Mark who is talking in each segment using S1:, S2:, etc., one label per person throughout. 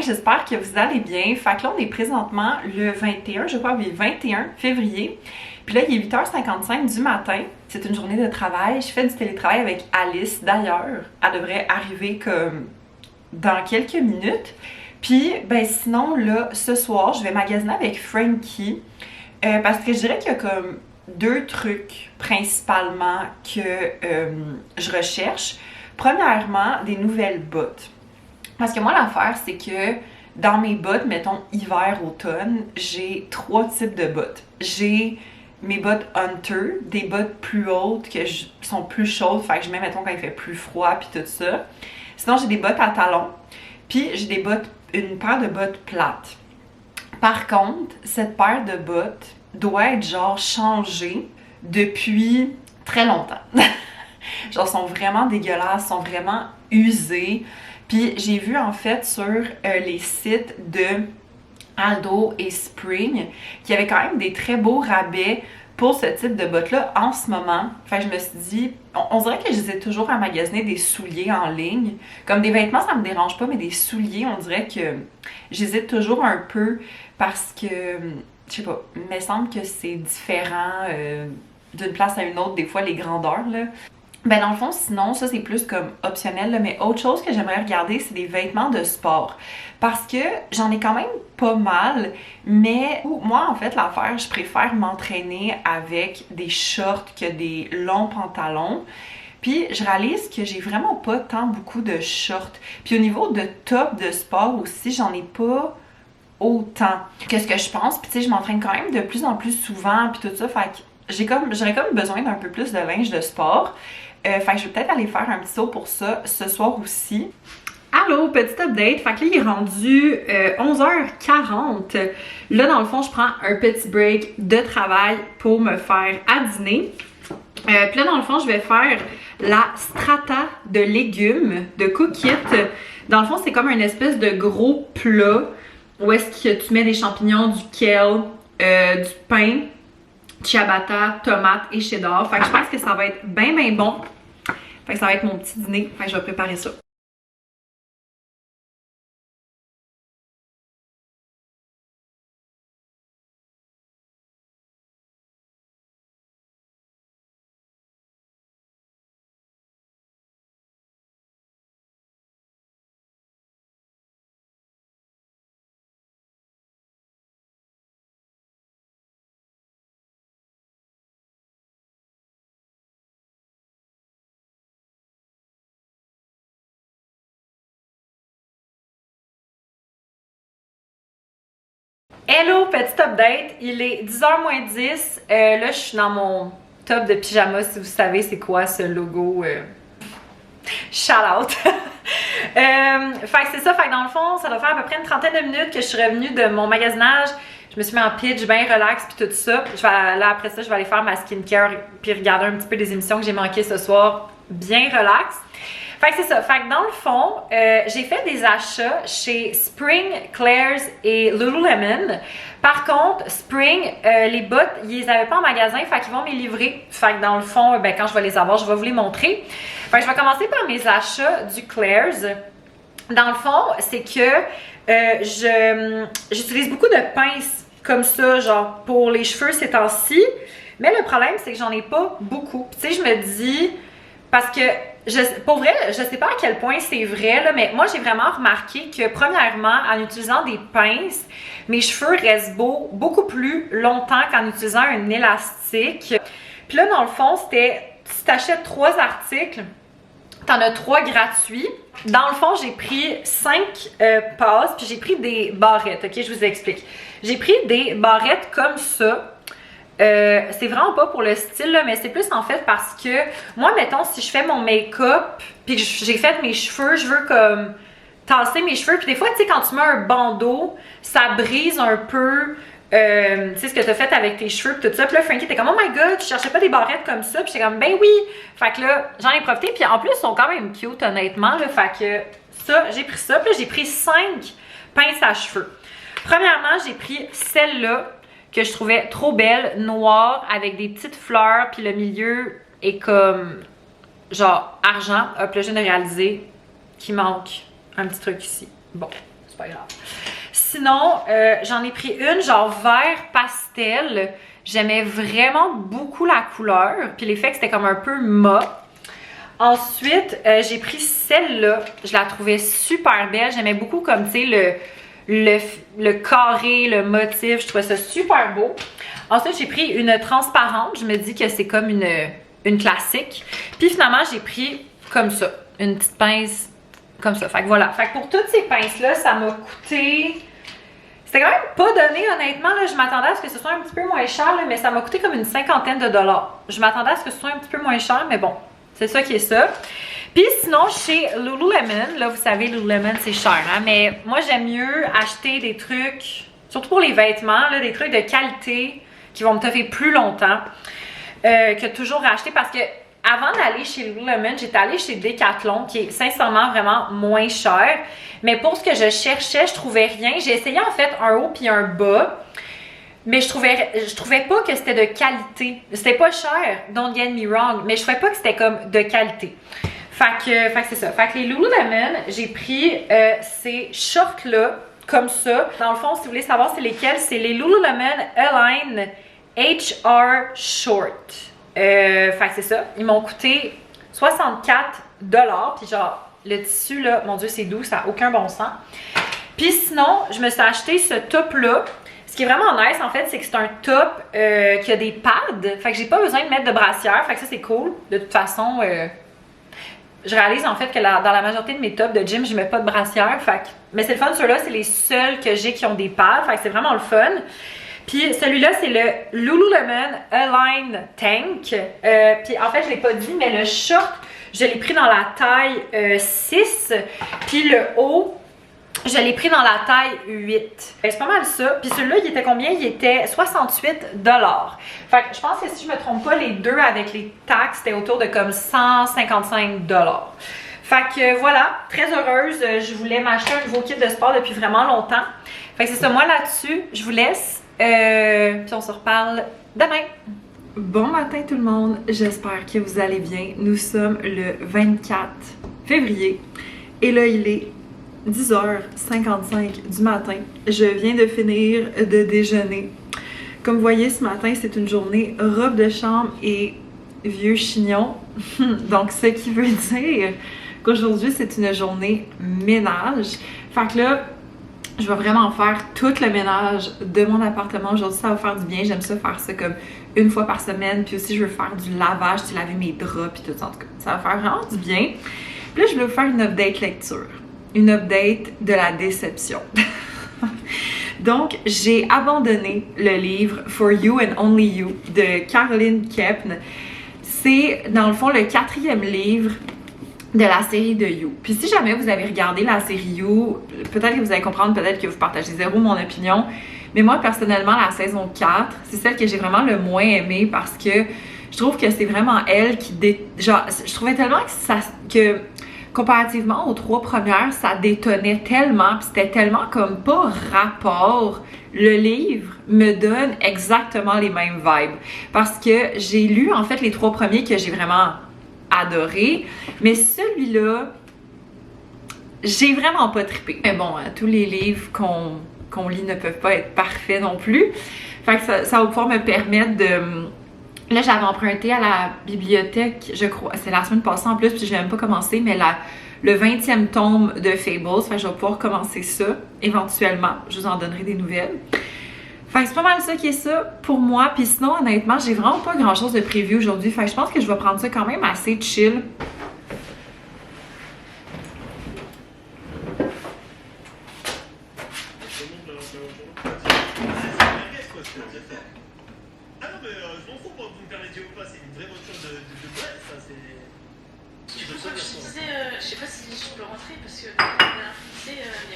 S1: j'espère que vous allez bien. Fait que là, on est présentement le 21, je crois, oui, 21 février. Puis là, il est 8h55 du matin. C'est une journée de travail. Je fais du télétravail avec Alice, d'ailleurs. Elle devrait arriver comme dans quelques minutes. Puis, ben sinon, là, ce soir, je vais magasiner avec Frankie. Parce que je dirais qu'il y a comme deux trucs principalement que je recherche. Premièrement, des nouvelles bottes. Parce que moi, l'affaire, c'est que dans mes bottes, mettons hiver-automne, j'ai trois types de bottes. J'ai mes bottes Hunter, des bottes plus hautes qui sont plus chaudes, fait que je mets, mettons, quand il fait plus froid, puis tout ça. Sinon, j'ai des bottes à talons, puis j'ai une paire de bottes plates. Par contre, cette paire de bottes doit être genre changée depuis très longtemps. Genre, sont vraiment dégueulasses, sont vraiment usées. Puis j'ai vu en fait sur les sites de Aldo et Spring qu'il y avait quand même des très beaux rabais pour ce type de bottes-là en ce moment. Fait que je me suis dit, on dirait que j'hésite toujours à magasiner des souliers en ligne. Comme des vêtements, ça me dérange pas, mais des souliers, on dirait que j'hésite toujours un peu parce que, je sais pas, il me semble que c'est différent d'une place à une autre, des fois les grandeurs, là. Ben dans le fond, sinon, ça c'est plus comme optionnel, là, mais autre chose que j'aimerais regarder, c'est des vêtements de sport. Parce que j'en ai quand même pas mal, mais moi en fait l'affaire, je préfère m'entraîner avec des shorts que des longs pantalons. Puis je réalise que j'ai vraiment pas tant beaucoup de shorts. Puis au niveau de top de sport aussi, j'en ai pas autant que ce que je pense. Puis tu sais, je m'entraîne quand même de plus en plus souvent, puis tout ça, fait que j'aurais comme besoin d'un peu plus de linge de sport. Fait que je vais peut-être aller faire un petit saut pour ça ce soir aussi. Allô, petit update. Fait que là, il est rendu 11h40. Là, dans le fond, je prends un petit break de travail pour me faire à dîner. Puis là, dans le fond, je vais faire la strata de légumes de Cook It. Dans le fond, c'est comme une espèce de gros plat où est-ce que tu mets des champignons, du kale, du pain, ciabatta, tomate et cheddar. Fait que je pense que ça va être bien bon. Fait que ça va être mon petit dîner. Fait que je vais préparer ça. Hello, petit update, il est 10h moins 10, là je suis dans mon top de pyjama, si vous savez c'est quoi ce logo, shout out! Fait que c'est ça, fait que dans le fond, ça doit faire à peu près une trentaine de minutes que je suis revenue de mon magasinage, je me suis mis en pitch, bien relax puis tout ça, là après ça je vais aller faire ma skincare puis regarder un petit peu des émissions que j'ai manquées ce soir, bien relax. Fait que c'est ça. Fait que dans le fond, j'ai fait des achats chez Spring, Claire's et Lululemon. Par contre, Spring, les bottes, ils les avaient pas en magasin, fait qu'ils vont me les livrer. Fait que dans le fond, ben, quand je vais les avoir, je vais vous les montrer. Fait que je vais commencer par mes achats du Claire's. Dans le fond, c'est que j'utilise beaucoup de pinces comme ça, genre pour les cheveux ces temps-ci. Mais le problème, c'est que j'en ai pas beaucoup. Tu sais, je me dis, parce que pour vrai, je sais pas à quel point c'est vrai, là, mais moi j'ai vraiment remarqué que premièrement, en utilisant des pinces, mes cheveux restent beaux beaucoup plus longtemps qu'en utilisant un élastique. Puis là, dans le fond, c'était, si tu achètes 3 articles, t'en as 3 gratuits. Dans le fond, j'ai pris 5 passes, puis j'ai pris des barrettes, ok? Je vous explique. J'ai pris des barrettes comme ça. C'est vraiment pas pour le style, là, mais c'est plus en fait parce que moi, mettons, si je fais mon make-up puis que j'ai fait mes cheveux, je veux comme tasser mes cheveux. Puis des fois, tu sais, quand tu mets un bandeau, ça brise un peu, tu sais, ce que tu as fait avec tes cheveux puis tout ça. Puis là, Frankie était comme, oh my god, tu cherchais pas des barrettes comme ça. Puis j'étais comme, ben oui. Fait que là, j'en ai profité. Puis en plus, ils sont quand même cute, honnêtement, là. Fait que ça, j'ai pris ça. Puis là, j'ai pris 5 pinces à cheveux. Premièrement, j'ai pris celle-là, que je trouvais trop belle, noire, avec des petites fleurs, puis le milieu est comme, genre, argent. Hop, là, je viens de réaliser qu'il manque un petit truc ici. Bon,
S2: c'est pas grave. Sinon, j'en ai pris une genre vert pastel. J'aimais vraiment beaucoup la couleur, puis l'effet que c'était comme un peu mat. Ensuite, j'ai pris celle-là. Je la trouvais super belle. J'aimais beaucoup comme, tu sais, le carré, le motif. Je trouvais ça super beau. Ensuite, j'ai pris une transparente. Je me dis que c'est comme une classique. Puis finalement, j'ai pris comme ça. Une petite pince comme ça. Fait que voilà. Fait que pour toutes ces pinces-là, ça m'a coûté... C'était quand même pas donné, honnêtement. Là, je m'attendais à ce que ce soit un petit peu moins cher, là, mais ça m'a coûté comme une cinquantaine de dollars. Je m'attendais à ce que ce soit un petit peu moins cher, mais bon, c'est ça qui est ça. Puis sinon, chez Lululemon, là, vous savez, Lululemon, c'est cher, hein, mais moi, j'aime mieux acheter des trucs, surtout pour les vêtements, là, des trucs de qualité qui vont me toffer plus longtemps que toujours acheter parce que avant d'aller chez Lululemon, j'étais allée chez Decathlon, qui est sincèrement vraiment moins cher. Mais pour ce que je cherchais, je trouvais rien. J'ai essayé en fait un haut puis un bas. Mais je trouvais pas que c'était de qualité. C'était pas cher, don't get me wrong. Mais je trouvais pas que c'était comme de qualité. Fait que c'est ça. Fait que les Lululemon, j'ai pris ces shorts-là, comme ça. Dans le fond, si vous voulez savoir c'est lesquels, c'est les Lululemon Align HR Short. Fait que c'est ça. Ils m'ont coûté 64 $. Puis genre, le tissu là, mon Dieu, c'est doux, ça n'a aucun bon sens. Puis sinon, je me suis acheté ce top-là. Ce qui est vraiment nice, en fait, c'est que c'est un top qui a des pads. Fait que j'ai pas besoin de mettre de brassière. Fait que ça, c'est cool. De toute façon, je réalise en fait que dans la majorité de mes tops de gym, je mets pas de brassière. Fait que, mais c'est le fun, ceux-là, c'est les seuls que j'ai qui ont des pads. Fait que c'est vraiment le fun. Puis celui-là, c'est le Lululemon Align Tank. Puis en fait, je l'ai pas dit, mais le short, je l'ai pris dans la taille 6. Puis le haut, je l'ai pris dans la taille 8. C'est pas mal ça. Puis celui-là, il était combien? Il était 68 $. Fait que je pense que si je me trompe pas, les deux avec les taxes, c'était autour de comme 155 $. Fait que voilà, très heureuse. Je voulais m'acheter un nouveau kit de sport depuis vraiment longtemps. Fait que c'est ça, moi là-dessus, je vous laisse. Puis on se reparle demain. Bon matin tout le monde, j'espère que vous allez bien. Nous sommes le 24 février et là il est 10h55 du matin. Je viens de finir de déjeuner. Comme vous voyez ce matin, c'est une journée robe de chambre et vieux chignon. Donc ce qui veut dire qu'aujourd'hui c'est une journée ménage. Fait que là, je vais vraiment faire tout le ménage de mon appartement. Aujourd'hui, ça va faire du bien. J'aime ça faire ça comme une fois par semaine. Puis aussi, je veux faire du lavage, tu laver mes draps, puis tout ça. En tout cas, ça va faire vraiment du bien. Puis là, je veux vous faire une update lecture. Une update de la déception. Donc, j'ai abandonné le livre For You and Only You de Caroline Kepnes. C'est, dans le fond, le 4e livre de la série de You. Puis si jamais vous avez regardé la série You, peut-être que vous allez comprendre, peut-être que vous partagez zéro mon opinion, mais moi personnellement la saison 4, c'est celle que j'ai vraiment le moins aimée parce que je trouve que c'est vraiment elle qui genre, je trouvais tellement que comparativement aux 3 premières, ça détonnait tellement, puis c'était tellement comme pas rapport. Le livre me donne exactement les mêmes vibes parce que j'ai lu en fait les 3 premiers que j'ai vraiment adoré, mais celui-là, j'ai vraiment pas trippé. Mais bon, tous les livres qu'on lit ne peuvent pas être parfaits non plus. Fait que ça va pouvoir me permettre de... Là, j'avais emprunté à la bibliothèque, je crois, c'est la semaine passée en plus, puis je vais même pas commencer, mais le 20e tome de Fables. Fait que je vais pouvoir commencer ça éventuellement. Je vous en donnerai des nouvelles. Fait que c'est pas mal ça qui est ça pour moi. Puis sinon, honnêtement, j'ai vraiment pas grand chose de prévu aujourd'hui. Fait que je pense que je vais prendre ça quand même assez chill.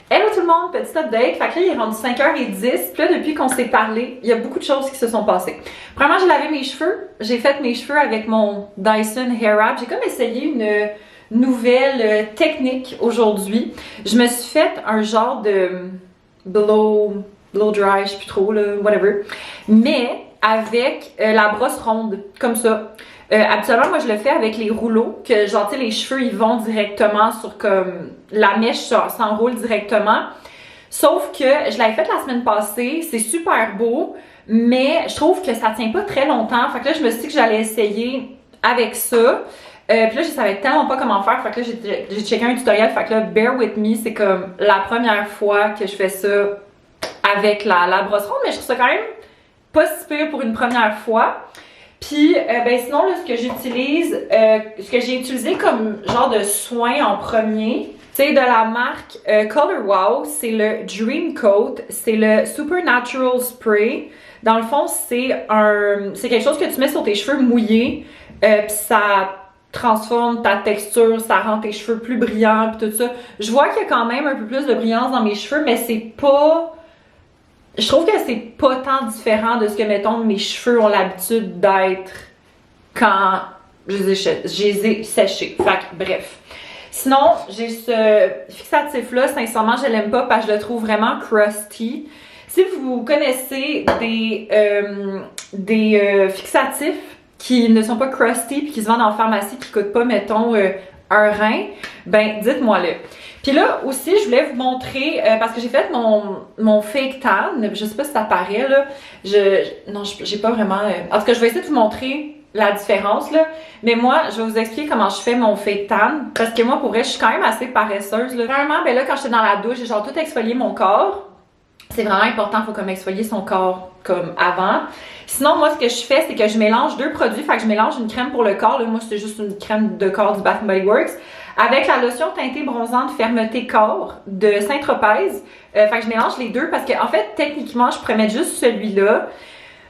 S2: Hello tout le monde, petite update. Fait que là, il est rendu 5h10. Puis là, depuis qu'on s'est parlé, il y a beaucoup de choses qui se sont passées. Premièrement, j'ai lavé mes cheveux. J'ai fait mes cheveux avec mon Dyson Hair Wrap. J'ai comme essayé une nouvelle technique aujourd'hui. Je me suis fait un genre de blow dry, je sais plus trop, là, whatever. Mais avec la brosse ronde, comme ça. Habituellement, moi, je le fais avec les rouleaux, que genre, tu sais, les cheveux, ils vont directement sur comme... La mèche s'enroule directement. Sauf que je l'avais fait la semaine passée, c'est super beau, mais je trouve que ça tient pas très longtemps. Fait que là, je me suis dit que j'allais essayer avec ça. Puis là, je savais tellement pas comment faire. Fait que là, j'ai checké un tutoriel. Fait que là, bear with me, c'est comme la première fois que je fais ça avec la brosse ronde, mais je trouve ça quand même pas si pire pour une première fois. Puis, ben sinon, là, ce que j'ai utilisé comme genre de soin en premier, c'est de la marque Color Wow, c'est le Dream Coat, c'est le Supernatural Spray. Dans le fond, c'est quelque chose que tu mets sur tes cheveux mouillés, puis ça transforme ta texture, ça rend tes cheveux plus brillants, puis tout ça. Je vois qu'il y a quand même un peu plus de brillance dans mes cheveux, mais c'est pas... Je trouve que c'est pas tant différent de ce que, mettons, mes cheveux ont l'habitude d'être quand je les ai séchés. Fait que, bref. Sinon, j'ai ce fixatif-là, sincèrement, je l'aime pas parce que je le trouve vraiment crusty. Si vous connaissez des fixatifs qui ne sont pas crusty puis qui se vendent en pharmacie qui coûtent pas, mettons, un rein, ben dites-moi-le. Puis là aussi, je voulais vous montrer, parce que j'ai fait mon fake tan, je sais pas si ça paraît là, non, j'ai pas vraiment, en tout cas, je vais essayer de vous montrer la différence là, mais moi, je vais vous expliquer comment je fais mon fake tan, parce que moi, pour vrai, je suis quand même assez paresseuse là. Vraiment, ben là, quand j'étais dans la douche, j'ai genre tout exfolié mon corps. C'est vraiment important, il faut comme exfolier son corps comme avant. Sinon, moi, ce que je fais, c'est que je mélange deux produits. Fait que je mélange une crème pour le corps. Là, moi, c'est juste une crème de corps du Bath & Body Works. Avec la lotion teintée bronzante Fermeté Corps de Saint-Tropez. Fait que je mélange les deux parce que, en fait, techniquement, je pourrais mettre juste celui-là.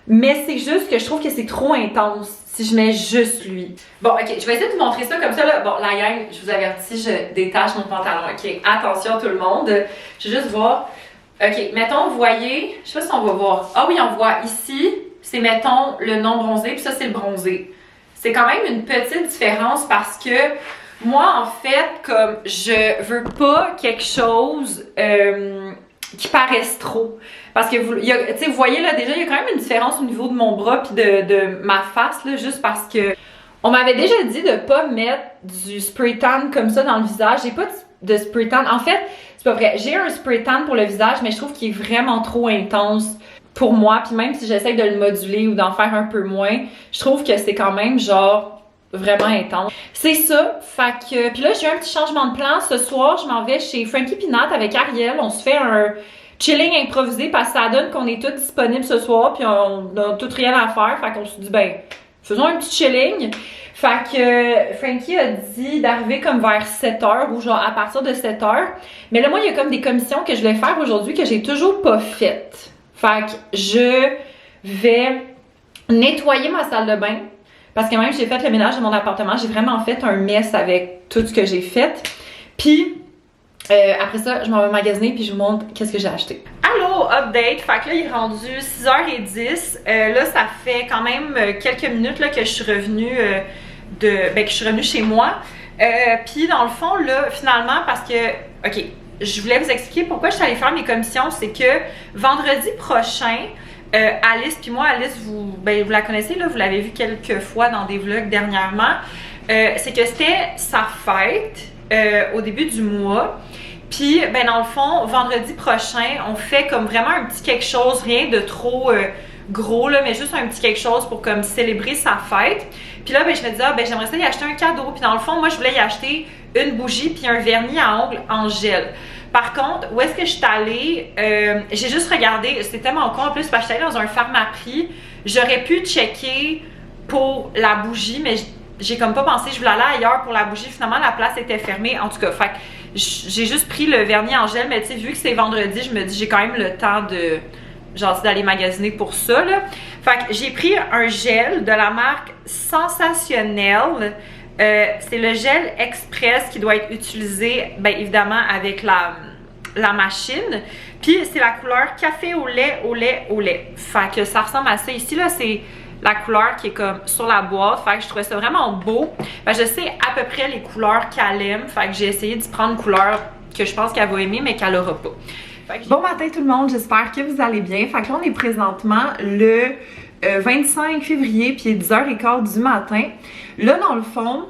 S2: Mais c'est juste que je trouve que c'est trop intense si je mets juste lui. Bon, ok, je vais essayer de vous montrer ça comme ça, là. Bon, la gang, je vous avertis, je détache mon pantalon, ok? Attention tout le monde. Je vais juste voir. Ok, mettons, vous voyez, je sais pas si on va voir. Ah oui, on voit ici, c'est, mettons, le non bronzé, puis ça, c'est le bronzé. C'est quand même une petite différence parce que moi, en fait, comme je veux pas quelque chose qui paraisse trop. Parce que vous voyez là, déjà, il y a quand même une différence au niveau de mon bras puis de ma face, là, juste parce que on m'avait déjà dit de pas mettre du spray tan comme ça dans le visage. J'ai pas de spray tan. En fait, c'est pas vrai. J'ai un spray tan pour le visage, mais je trouve qu'il est vraiment trop intense pour moi. Puis même si j'essaie de le moduler ou d'en faire un peu moins, je trouve que c'est quand même genre vraiment intense. C'est ça. Fait que... Puis là, j'ai eu un petit changement de plan. Ce soir, je m'en vais chez Frankie Peanut avec Ariel. On se fait un chilling improvisé parce que ça donne qu'on est tous disponibles ce soir puis on a tout rien à faire. Fait qu'on se dit, ben, faisons un petit chilling. Fait que Frankie a dit d'arriver comme vers 7h ou genre à partir de 7h. Mais là, moi, il y a comme des commissions que je vais faire aujourd'hui que j'ai toujours pas faites. Fait que je vais nettoyer ma salle de bain. Parce que même j'ai fait le ménage de mon appartement, j'ai vraiment fait un mess avec tout ce que j'ai fait. Puis après ça, je m'en vais magasiner puis je vous montre qu'est-ce que j'ai acheté. Allô, update! Fait que là, il est rendu 6h10. Là, ça fait quand même quelques minutes là, que je suis revenue que je suis revenue chez moi. Puis dans le fond, là, finalement, parce que, ok, je voulais vous expliquer pourquoi je suis allée faire mes commissions. C'est que vendredi prochain, Alice puis moi, Alice, vous la connaissez, là, vous l'avez vu quelques fois dans des vlogs dernièrement. C'est que c'était sa fête au début du mois. Puis, ben dans le fond, vendredi prochain, on fait comme vraiment un petit quelque chose, rien de trop gros, là, mais juste un petit quelque chose pour comme célébrer sa fête. Puis là, ben je me disais, ah, ben j'aimerais ça y acheter un cadeau. Puis dans le fond, moi, je voulais y acheter une bougie puis un vernis à ongles en gel. Par contre, où est-ce que je suis allée? J'ai juste regardé, c'était tellement con en plus, parce que je suis allée dans un Pharmaprix. J'aurais pu checker pour la bougie, mais j'ai comme pas pensé, je voulais aller ailleurs pour la bougie. Finalement, la place était fermée. En tout cas, fait j'ai juste pris le vernis en gel, mais tu sais, vu que c'est vendredi, je me dis, j'ai quand même le temps de, genre, d'aller magasiner pour ça, là. Fait que j'ai pris un gel de la marque Sensationnel. C'est le gel express qui doit être utilisé, bien évidemment, avec la machine. Puis c'est la couleur café au lait, au lait, au lait. Fait que ça ressemble à ça. Ici, là, c'est la couleur qui est comme sur la boîte. Fait que je trouvais ça vraiment beau. Fait que je sais à peu près les couleurs qu'elle aime. Fait que j'ai essayé d'y prendre une couleur que je pense qu'elle va aimer, mais qu'elle aura pas. Bon matin tout le monde, j'espère que vous allez bien. Fait que là, on est présentement le 25 février, puis il est 10h15 du matin. Là, dans le fond,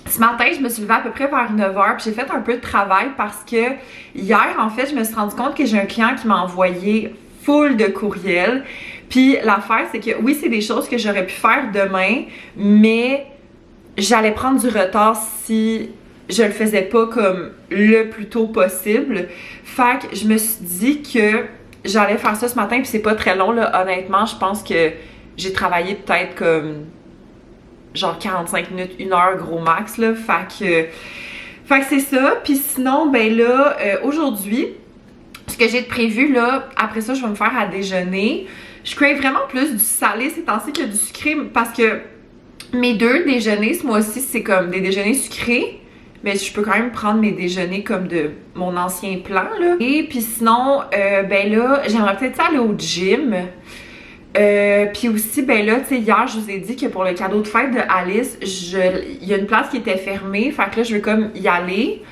S1: Ce matin, je me suis levée à peu près vers 9h, puis j'ai fait un peu de travail parce que hier, en fait, je me suis rendu compte que j'ai un client qui m'a envoyé full de courriels. Puis l'affaire, c'est que oui, c'est des choses que j'aurais pu faire demain, mais j'allais prendre du retard si je le faisais pas comme le plus tôt possible. Fait que je me suis dit que j'allais faire ça ce matin, puis c'est pas très long, là, honnêtement. Je pense que j'ai travaillé peut-être comme genre 45 minutes, 1 heure gros max, là. Fait que c'est ça. Puis sinon, ben là, aujourd'hui, ce que j'ai de prévu, là, après ça, je vais me faire à déjeuner. Je crave vraiment plus du salé ces temps-ci que du sucré parce que mes 2 déjeuners ce mois-ci, c'est comme des déjeuners sucrés. Mais je peux quand même prendre mes déjeuners comme de mon ancien plan, là. Et puis sinon, ben là, j'aimerais peut-être aller au gym. Puis aussi, ben là, tu sais, hier, je vous ai dit que pour le cadeau de fête de Alice, il y a une place qui était fermée. Fait que là, je veux comme y aller.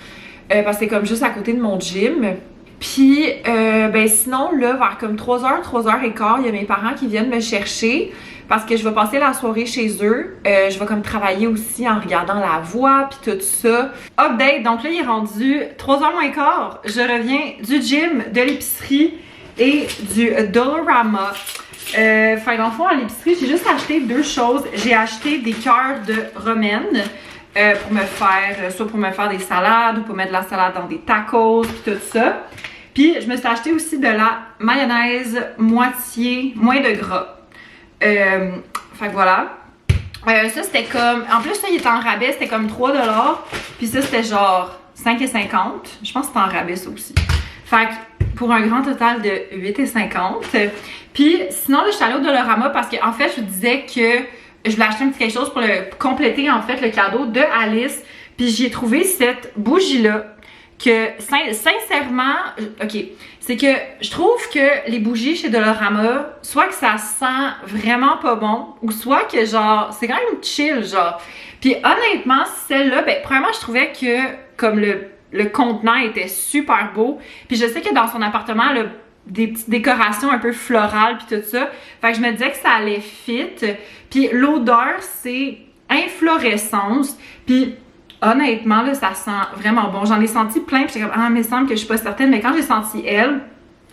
S1: Parce que c'est comme juste à côté de mon gym. Puis, ben sinon, là, vers comme 3h, 3h15, il y a mes parents qui viennent me chercher parce que je vais passer la soirée chez eux. Je vais comme travailler aussi en regardant la voix puis tout ça. Update, donc là, il est rendu 3h moins quart. Je reviens du gym, de l'épicerie et du Dollarama. Fait dans le fond, à l'épicerie, j'ai juste acheté 2 choses. J'ai acheté des cœurs de romaine pour me faire, soit pour me faire des salades ou pour mettre de la salade dans des tacos puis tout ça. Puis je me suis acheté aussi de la mayonnaise moins de gras. Fait que voilà. Ça c'était comme, en plus ça il était en rabais, c'était comme 3$. Puis ça c'était genre 5,50$. Je pense que c'était en rabais ça aussi. Fait que pour un grand total de 8,50$. Puis sinon là je suis allée au Dollarama parce que en fait je vous disais que je voulais acheter un petit quelque chose pour compléter en fait le cadeau de Alice. Puis j'ai trouvé cette bougie là que sincèrement, ok, c'est que je trouve que les bougies chez Dollarama, soit que ça sent vraiment pas bon, ou soit que genre, c'est quand même chill genre. Puis honnêtement, celle-là, ben premièrement je trouvais que comme le contenant était super beau, puis je sais que dans son appartement, elle a des petites décorations un peu florales puis tout ça, fait que je me disais que ça allait fit. Puis l'odeur, c'est inflorescence, puis honnêtement, là, ça sent vraiment bon. J'en ai senti plein, puis j'étais comme, ah, mais il semble que je suis pas certaine. Mais quand j'ai senti elle,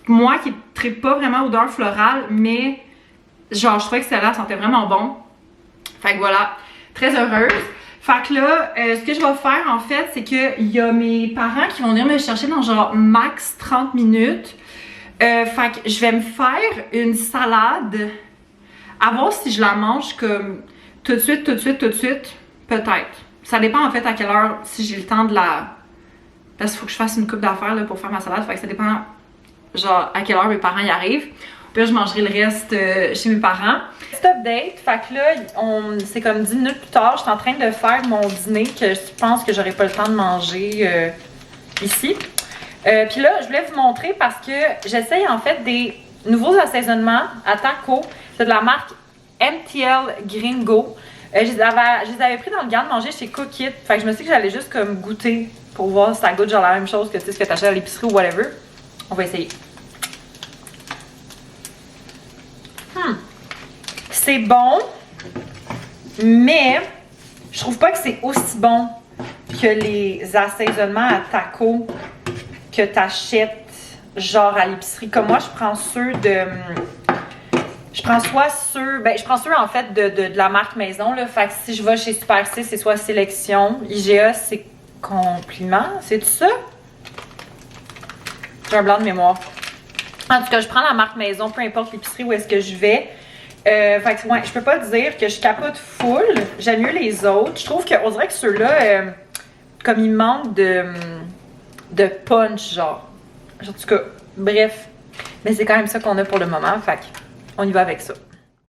S1: moi qui ne tripe pas vraiment odeur florale, mais genre, je trouvais que celle-là sentait vraiment bon. Fait que voilà, très heureuse. Fait que là, ce que je vais faire, en fait, c'est qu'il y a mes parents qui vont venir me chercher dans genre max 30 minutes. Fait que je vais me faire une salade. À voir si je la mange comme tout de suite, peut-être. Ça dépend en fait à quelle heure, si j'ai le temps de la... Parce qu'il faut que je fasse une coupe d'affaires pour faire ma salade, fait que ça dépend genre à quelle heure mes parents y arrivent. Puis là, je mangerai le reste chez mes parents. Petit update, fait que là, c'est comme 10 minutes plus tard, je suis en train de faire mon dîner que je pense que j'aurai pas le temps de manger ici. Puis là, je voulais vous montrer parce que j'essaye en fait des nouveaux assaisonnements à taco. C'est de la marque MTL Gringo. Je les avais pris dans le garde-manger chez Cook It. Fait que je me suis dit que j'allais juste comme goûter pour voir si ça goûte genre la même chose que tu sais, ce que t'achètes à l'épicerie ou whatever. On va essayer. C'est bon, mais je trouve pas que c'est aussi bon que les assaisonnements à taco que t'achètes genre à l'épicerie. Comme moi, je prends ceux de... Je prends soit ceux, je prends ceux en fait de la marque maison, là. Fait que si je vais chez Super C, c'est soit Sélection, IGA, c'est Compliment, c'est tout ça? J'ai un blanc de mémoire. En tout cas, je prends la marque maison, peu importe l'épicerie où est-ce que je vais. Fait que ouais, je peux pas dire que je capote full. J'aime mieux les autres. Je trouve qu'on dirait que ceux-là, comme ils manquent de punch, genre. En tout cas, bref. Mais c'est quand même ça qu'on a pour le moment, fait que on y va avec ça.